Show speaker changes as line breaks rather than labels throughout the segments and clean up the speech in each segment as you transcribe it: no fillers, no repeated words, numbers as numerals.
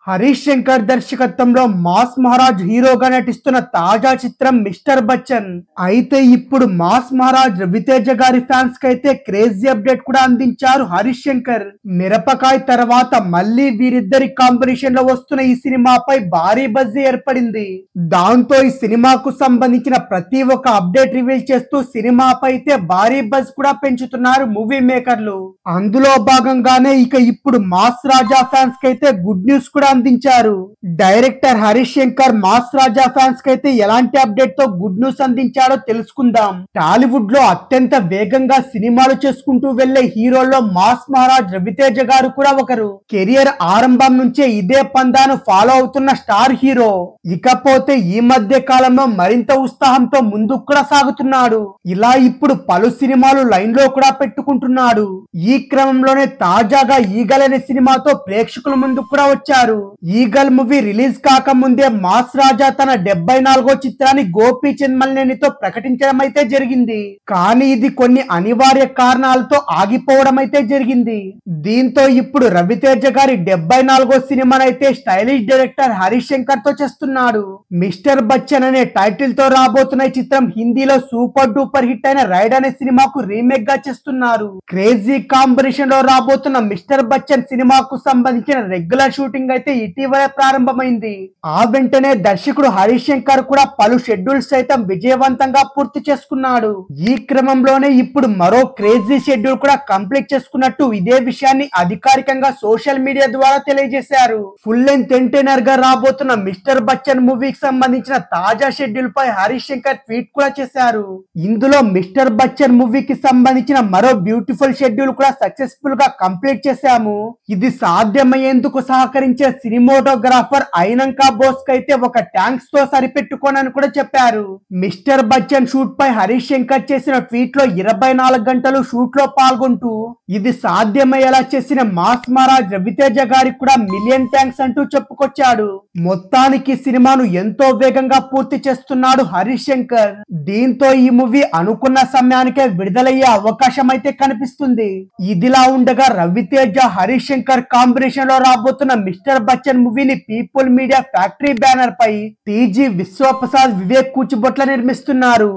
హరీష్ శంకర్ దర్శకత్వంలో మాస్ మహారాజ్ హీరోగా నటిస్తున్న తాజా చిత్రం మిస్టర్ బచ్చన్. అయితే ఇప్పుడు మాస్ మహారాజ్ రవితేజ గారి ఫ్యాన్స్ కి అయితే క్రేజీ అప్డేట్ కూడా అందించారు హరీష్ శంకర్. మిరపకాయ్ తర్వాత మళ్ళీ వీరిద్దరి కాంబినేషన్ లో వస్తున్న ఈ సినిమాపై భారీ బజ్ ఏర్పడింది. దాంతో ఈ సినిమాకు సంబంధించిన ప్రతి ఒక్క అప్డేట్ రివీల్ చేస్తూ సినిమాపై అయితే భారీ బజ్ కూడా పెంచుతున్నారు మూవీ మేకర్లు. అందులో భాగంగానే ఇప్పుడు మాస్ రాజా ఫ్యాన్స్ కి అయితే గుడ్ న్యూస్ కూడా అందించారు. డైరెక్టర్ హరీష్ శంకర్ మాస్ రాజా ఫ్యాన్స్ కి అయితే ఎలాంటి అప్డేట్ తో గుడ్ న్యూస్ అందించాడో తెలుసుకుందాం. టాలీవుడ్ లో అత్యంత వేగంగా సినిమాలు చేసుకుంటూ వెళ్లే హీరోల్లో మాస్ మహారాజ్ రవితేజ గారు కూడా ఒకరు. కెరియర్ ఆరంభం నుంచే ఇదే పందాను ఫాలో అవుతున్న స్టార్ హీరో. ఇకపోతే ఈ మధ్య కాలంలో మరింత ఉత్సాహంతో ముందుకు కూడా సాగుతున్నాడు. ఇలా ఇప్పుడు పలు సినిమాలు లైన్ లో కూడా పెట్టుకుంటున్నాడు. ఈ క్రమంలోనే తాజాగా ఈగల్ అనే సినిమాతో ప్రేక్షకుల ముందుకు కూడా వచ్చారు. ఈగల్ మూవీ రిలీజ్ కాక ముందే మాస్ రాజా తన 74వ చిత్రాన్ని గోపీచంద్ మల్లేనితో ప్రకటించడం అయితే జరిగింది. కానీ ఇది కొన్ని అనివార్య కారణాలతో ఆగిపోవడం అయితే జరిగింది. దీంతో ఇప్పుడు రవితేజ గారి 74వ సినిమానైతే స్టైలిష్ డైరెక్టర్ హరీష్ శంకర్ తో చేస్తున్నాడు. మిస్టర్ బచ్చన్ అనే టైటిల్ తో రాబోతున్న ఈ చిత్రం హిందీలో సూపర్ డూపర్ హిట్ అయిన రైడ్ అనే సినిమాకు రీమేక్ గా చేస్తున్నారు. క్రేజీ కాంబినేషన్ లో రాబోతున్న మిస్టర్ బచ్చన్ సినిమాకు సంబంధించిన రెగ్యులర్ షూటింగ్ అయితే ఇటీవలే ప్రారంభమైంది. ఆ వెంటనే దర్శకుడు హరీష్ శంకర్ కూడా పలు షెడ్యూల్స్ సైతం విజయవంతంగా పూర్తి చేసుకున్నాడు. ఈ క్రమంలోనే ఇప్పుడు మరో క్రేజీ షెడ్యూల్ కూడా కంప్లీట్ చేసుకున్నట్టు ఇదే విషయాన్ని అధికారికంగా సోషల్ మీడియా ద్వారా తెలియజేశారు. ఫుల్ లెంత్ ఎంటర్టైనర్ గా రాబోతున్న మిస్టర్ బచ్చన్ మూవీకి సంబంధించిన తాజా షెడ్యూల్ పై హరీష్ శంకర్ ట్వీట్ కూడా చేశారు. ఇందులో మిస్టర్ బచ్చన్ మూవీకి సంబంధించిన మరో బ్యూటిఫుల్ షెడ్యూల్ కూడా సక్సెస్ఫుల్ గా కంప్లీట్ చేశాము. ఇది సాధ్యమయ్యేందుకు సహకరించే సినిమాటోగ్రాఫర్ ఐనంకా బోస్ కైతే ఒక ట్యాంక్స్ తో సరిపెట్టుకోనని కూడా చెప్పారు. మిస్టర్ బచ్చన్ షూట్ పై హరీష్ శంకర్ చేసిన ట్వీట్ లో 24 గంటలు షూట్ లో పాల్గొంటూ ఇది సాధ్యమయ్యేలా చేసిన మాస్ మహారాజ్ రవితేజ గారికి కూడా మిలియన్ థ్యాంక్స్ అంటూ చెప్పుకొచ్చాడు. మొత్తానికి సినిమాను ఎంతో వేగంగా పూర్తి చేస్తున్నాడు హరీష్ శంకర్. దీంతో ఈ మూవీ అనుకున్న సమయానికే విడుదలయ్యే అవకాశం అయితే కనిపిస్తుంది. ఇదిలా ఉండగా రవితేజ హరీష్ శంకర్ కాంబినేషన్ లో రాబోతున్న మిస్టర్ బచ్చన్ మూవీని పీపుల్ మీడియా ఫ్యాక్టరీ బ్యానర్ పై టీజీ విశ్వప్రసాద్ వివేక్ కూచిబొట్ల నిర్మిస్తున్నారు.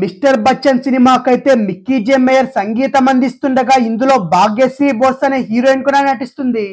మిస్టర్ బచ్చన్ సినిమాకైతే మిక్కీ జే మేయర్ సంగీతం అందిస్తుండగా ఇందులో భాగ్యశ్రీ బోస్ అనే హీరోయిన్ కూడా నటిస్తుంది.